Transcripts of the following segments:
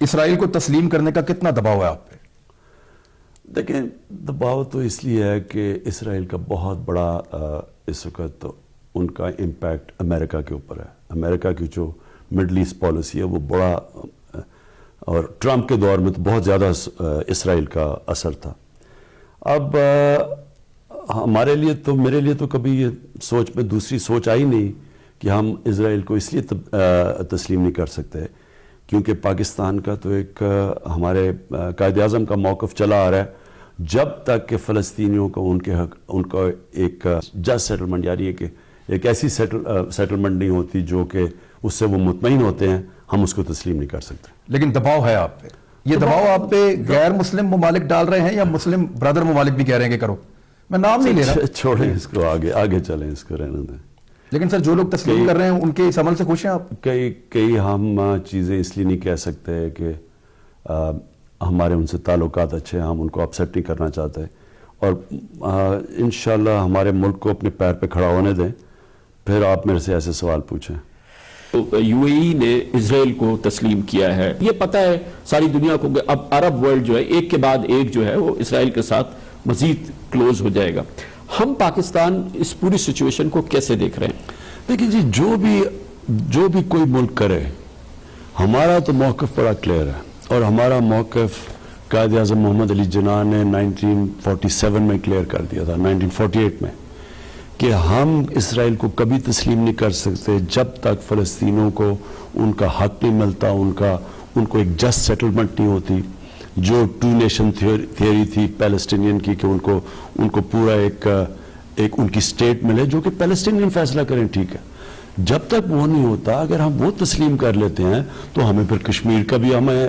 اسرائیل کو تسلیم کرنے کا کتنا دباؤ ہے آپ پہ؟ دیکھیں، دباؤ تو اس لیے ہے کہ اسرائیل کا بہت بڑا اس وقت ان کا امپیکٹ امریکہ کے اوپر ہے. امریکہ کی جو مڈل ایسٹ پالیسی ہے وہ بڑا، اور ٹرمپ کے دور میں تو بہت زیادہ اسرائیل کا اثر تھا. اب ہمارے لیے تو، میرے لیے تو کبھی یہ سوچ میں دوسری سوچ آئی نہیں کہ ہم اسرائیل کو اس لیے تسلیم نہیں کر سکتے کیونکہ پاکستان کا تو ایک ہمارے قائد اعظم کا موقف چلا آ رہا ہے، جب تک کہ فلسطینیوں کو ان کا ایک جسٹ سیٹلمنٹ، یعنی کہ ایک ایسی سیٹلمنٹ نہیں ہوتی جو کہ اس سے وہ مطمئن ہوتے ہیں، ہم اس کو تسلیم نہیں کر سکتے. لیکن دباؤ ہے آپ پہ. یہ دباؤ آپ پہ غیر مسلم ممالک ڈال رہے ہیں یا مسلم برادر ممالک بھی کہہ رہے ہیں کہ کرو؟ میں نام نہیں لے رہا. چھوڑیں اس کو، آگے چلیں، اس کو رہنے دیں. لیکن سر جو لوگ تسلیم کر رہے ہیں ان کے اس عمل سے خوش ہیں آپ؟ کئی ہم چیزیں اس لیے نہیں کہہ سکتے کہ ہمارے ان سے تعلقات اچھے ہیں، ہم ان کو اپسیٹ نہیں کرنا چاہتے، اور انشاءاللہ ہمارے ملک کو اپنے پیر پہ کھڑا ہونے دیں، پھر آپ میرے سے ایسے سوال پوچھیں. یو اے ای نے اسرائیل کو تسلیم کیا ہے. یہ پتہ ہے ساری دنیا کو کہ اب عرب ورلڈ جو ہے ایک کے بعد ایک جو ہے وہ اسرائیل کے ساتھ مزید کلوز ہو جائے گا. ہم پاکستان اس پوری سچویشن کو کیسے دیکھ رہے ہیں؟ دیکھیں جی، جو بھی کوئی ملک کرے، ہمارا تو موقف بڑا کلیئر ہے، اور ہمارا موقف قائد اعظم محمد علی جناح نے 1947 میں کلیئر کر دیا تھا، 1948 میں، کہ ہم اسرائیل کو کبھی تسلیم نہیں کر سکتے جب تک فلسطینیوں کو ان کا حق نہیں ملتا، ان کو ایک جسٹ سیٹلمنٹ نہیں ہوتی. جو ٹو نیشن تھیوری تھی پیلسٹینین کی کہ ان کو پورا ایک ان کی اسٹیٹ ملے جو کہ پیلسٹینین فیصلہ کریں، ٹھیک ہے. جب تک وہ نہیں ہوتا، اگر ہم وہ تسلیم کر لیتے ہیں تو ہمیں پھر کشمیر کا بھی، ہمیں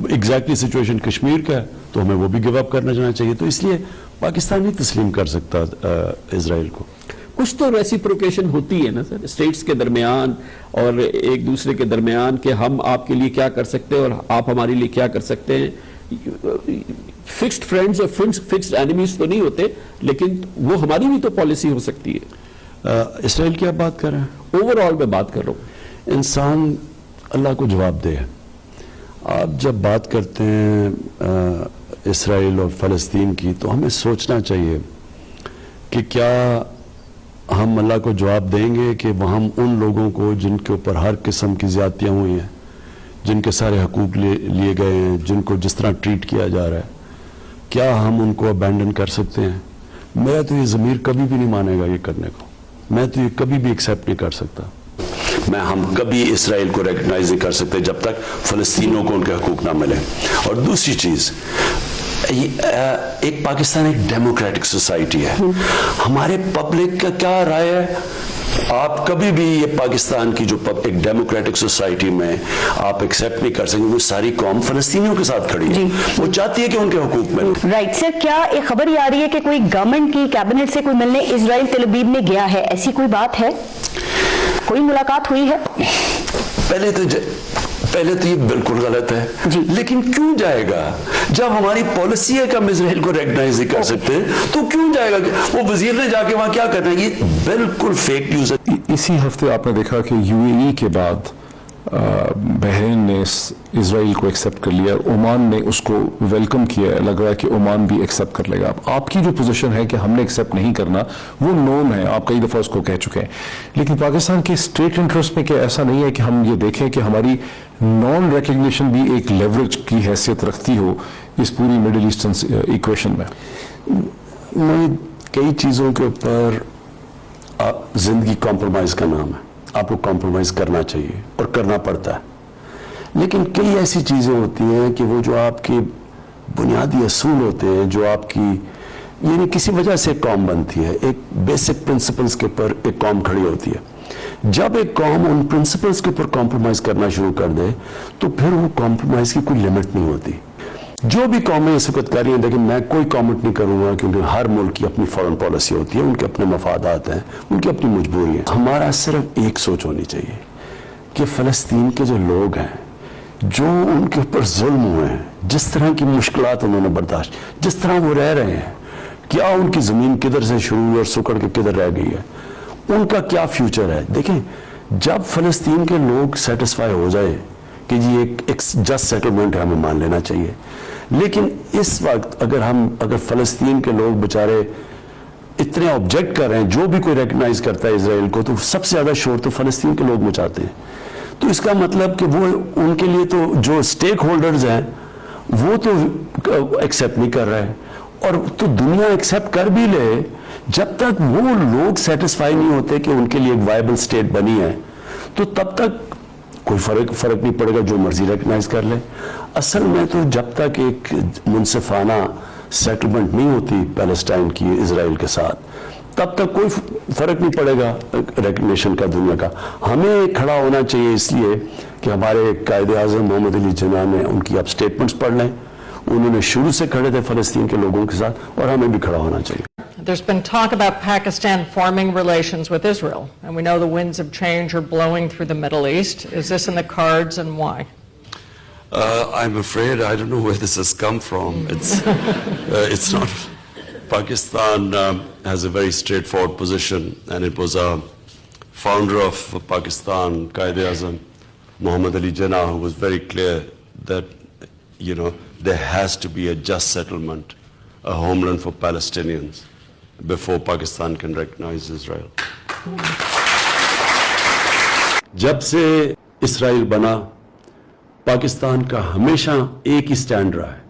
ایگزیکٹلی سچویشن کشمیر کا ہے تو ہمیں وہ بھی گیو اپ کرنا جانا چاہیے. تو اس لیے پاکستان نہیں تسلیم کر سکتا اسرائیل کو. کچھ تو ریسیپروکیشن ہوتی ہے نا سر، اسٹیٹس کے درمیان اور ایک دوسرے کے درمیان، کہ ہم آپ کے لیے کیا کر سکتے ہیں اور آپ ہمارے لیے کیا کر سکتے ہیں. فکسڈ فرینڈز اور فکسڈ اینیمیز تو نہیں ہوتے، لیکن وہ ہماری بھی تو پالیسی ہو سکتی ہے. اسرائیل کی آپ بات کر رہے ہیں؟ اوور آل میں بات کر رہا ہوں. انسان اللہ کو جواب دے. آپ جب بات کرتے ہیں اسرائیل اور فلسطین کی، تو ہمیں سوچنا چاہیے کہ کیا ہم اللہ کو جواب دیں گے کہ وہ ہم ان لوگوں کو جن کے اوپر ہر قسم کی زیادتیاں ہوئی ہیں، جن کے سارے حقوق لیے گئے ہیں، جن کو جس طرح ٹریٹ کیا جا رہا ہے، کیا ہم ان کو ابینڈن کر سکتے ہیں؟ میرا تو یہ ضمیر کبھی بھی نہیں مانے گا یہ کرنے کو. میں تو یہ کبھی بھی ایکسیپٹ نہیں کر سکتا. ہم کبھی اسرائیل کو ریکگنائز نہیں کر سکتے جب تک فلسطینیوں کو ان کے حقوق نہ ملے. اور دوسری چیز، ایک پاکستان ایک ڈیموکریٹک سوسائٹی ہے. ہمارے پبلک کا کیا رائے ہے؟ آپ کبھی بھی یہ پاکستان کی جو ایک ڈیموکریٹک سوسائٹی میں آپ ایکسیپٹ نہیں کر سکیں. وہ ساری قوم فلسطینیوں کے ساتھ کھڑی ہے، وہ چاہتی ہے کہ ان کے حقوق ملیں. رائٹ سر، کیا ایک خبر یہ آ رہی ہے کہ کوئی گورنمنٹ کی کیبنٹ سے کوئی ملنے اسرائیل تل ابیب میں گیا ہے؟ ایسی کوئی بات ہے؟ کوئی ملاقات ہوئی ہے؟ پہلے تو یہ بالکل غلط ہے. لیکن کیوں جائے گا؟ جب ہماری پالیسی ہے کہ ہم اسرائیل کو ریکگنائز نہیں کر سکتے تو کیوں جائے گا؟ وہ وزیر نے جا کے وہاں کیا کرنا ہے؟ یہ بالکل فیک نیوز ہے. اسی ہفتے آپ نے دیکھا کہ یو اے ای کے بعد بحرین نے اسرائیل کو ایکسیپٹ کر لیا، عمان نے اس کو ویلکم کیا. لگ رہا ہے کہ عمان بھی ایکسیپٹ کر لے گا. آپ کی جو پوزیشن ہے کہ ہم نے ایکسیپٹ نہیں کرنا، وہ نون ہے، آپ کئی دفعہ اس کو کہہ چکے ہیں. لیکن پاکستان کے اسٹیٹ انٹرسٹ میں کیا ایسا نہیں ہے کہ ہم یہ دیکھیں کہ ہماری نان ریکگنیشن بھی ایک لیوریج کی حیثیت رکھتی ہو اس پوری مڈل ایسٹرن ایکویشن میں؟ کئی چیزوں کے اوپر زندگی کمپرومائز کا نام ہے. آپ کو کمپرومائز کرنا چاہیے اور کرنا پڑتا ہے. لیکن کئی ایسی چیزیں ہوتی ہیں کہ وہ جو آپ کی بنیادی اصول ہوتے ہیں، جو آپ کی، یعنی کسی وجہ سے ایک قوم بنتی ہے، ایک بیسک پرنسپلز کے اوپر ایک قوم کھڑی ہوتی ہے. جب ایک قوم ان پرنسپلز کے اوپر کمپرومائز کرنا شروع کر دے تو پھر وہ کمپرومائز کی کوئی لمٹ نہیں ہوتی. جو بھی قومیں اس وقت کر رہی ہیں، لیکن میں کوئی کامنٹ نہیں کروں گا کیونکہ ہر ملک کی اپنی فارن پالیسی ہوتی ہے، ان کے اپنے مفادات ہیں، ان کی اپنی مجبوری ہیں. ہمارا صرف ایک سوچ ہونی چاہیے کہ فلسطین کے جو لوگ ہیں، جو ان کے اوپر ظلم ہوئے ہیں، جس طرح کی مشکلات انہوں نے برداشت، جس طرح وہ رہ رہے ہیں، کیا ان کی زمین کدھر سے شروع ہوئی اور سکڑ کے کدھر رہ گئی ہے، ان کا کیا فیوچر ہے. دیکھیں، جب فلسطین کے لوگ سیٹسفائی ہو جائے کہ جی ایک جسٹ سیٹلمنٹ ہے، ہمیں مان لینا چاہیے. لیکن اس وقت اگر فلسطین کے لوگ بیچارے اتنے آبجیکٹ کر رہے ہیں، جو بھی کوئی ریکگنائز کرتا ہے اسرائیل کو، تو سب سے زیادہ شور تو فلسطین کے لوگ مچاتے ہیں. تو اس کا مطلب کہ وہ ان کے لیے تو جو اسٹیک ہولڈرز ہیں وہ تو ایکسیپٹ نہیں کر رہے، اور تو دنیا ایکسیپٹ کر بھی لے، جب تک وہ لوگ سیٹسفائی نہیں ہوتے کہ ان کے لیے ایک وائبل اسٹیٹ بنی ہے، تو تب تک کوئی فرق نہیں پڑے گا، جو مرضی ریکگنائز کر لے. اصل میں تو جب تک ایک منصفانہ سیٹلمنٹ نہیں ہوتی پیلسٹائن کی اسرائیل کے ساتھ، تب تک کوئی فرق نہیں پڑے گا ریکگنیشن کا دنیا کا. ہمیں کھڑا ہونا چاہیے اس لیے کہ ہمارے قائد اعظم محمد علی جناح نے ان کی آپ سٹیٹمنٹس پڑھ لیں، انہوں نے شروع سے کھڑے تھے فلسطین کے لوگوں کے ساتھ، اور ہمیں بھی کھڑا ہونا چاہیے. There's been talk about Pakistan forming relations with Israel, and we know the winds of change are blowing through the Middle East. Is this in the cards, and why? I'm afraid I don't know where this has come from. It's not. Pakistan has a very straightforward position, and it was a founder of Pakistan, Qaid-e-Azam Muhammad Ali Jinnah, who was very clear that, there has to be a just settlement, a homeland for Palestinians, before Pakistan can recognize Israel. جب سے اسرائیل بنا، پاکستان کا ہمیشہ ایک ہی stand رہا ہے،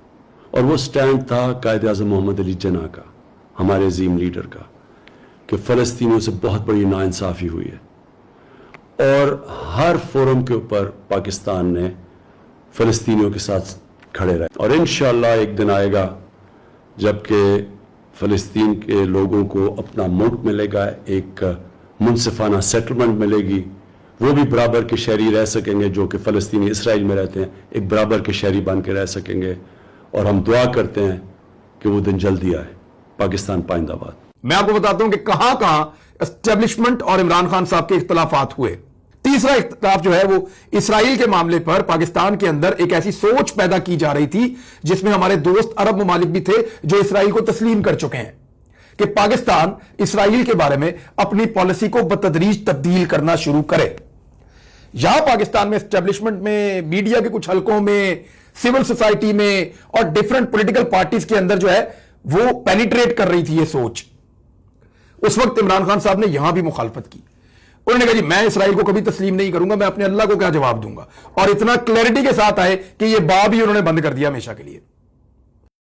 اور وہ سٹینڈ تھا قائد اعظم محمد علی جناح کا، ہمارے عظیم لیڈر کا، کہ فلسطینیوں سے بہت بڑی ناانصافی ہوئی ہے، اور ہر فورم کے اوپر پاکستان نے فلسطینیوں کے ساتھ کھڑے رہے. اور انشاءاللہ ایک دن آئے گا جب کہ فلسطین کے لوگوں کو اپنا ملک ملے گا، ایک منصفانہ سیٹلمنٹ ملے گی، وہ بھی برابر کے شہری رہ سکیں گے جو کہ فلسطینی اسرائیل میں رہتے ہیں، ایک برابر کے شہری بن کے رہ سکیں گے. اور ہم دعا کرتے ہیں کہ وہ دن جلدی آئے. پاکستان پائندہ باد. میں آپ کو بتاتا ہوں کہ کہاں کہاں اسٹیبلشمنٹ اور عمران خان صاحب کے اختلافات ہوئے. تیسرا اختلاف جو ہے وہ اسرائیل کے معاملے پر پاکستان کے اندر ایک ایسی سوچ پیدا کی جا رہی تھی جس میں ہمارے دوست عرب ممالک بھی تھے جو اسرائیل کو تسلیم کر چکے ہیں کہ پاکستان اسرائیل کے بارے میں اپنی پالیسی کو بتدریج تبدیل کرنا شروع کرے. یہاں پاکستان میں اسٹیبلشمنٹ میں، میڈیا کے کچھ حلقوں میں، سول سوسائٹی میں اور ڈیفرنٹ پولیٹیکل پارٹیز کے اندر جو ہے وہ پینیٹریٹ کر رہی تھی یہ سوچ. اس وقت عمران خان صاحب نے یہاں بھی مخالفت کی. انہوں نے کہا جی میں اسرائیل کو کبھی تسلیم نہیں کروں گا، میں اپنے اللہ کو کیا جواب دوں گا، اور اتنا کلیئرٹی کے ساتھ آئے کہ یہ باب ہی انہوں نے بند کر دیا ہمیشہ کے لیے.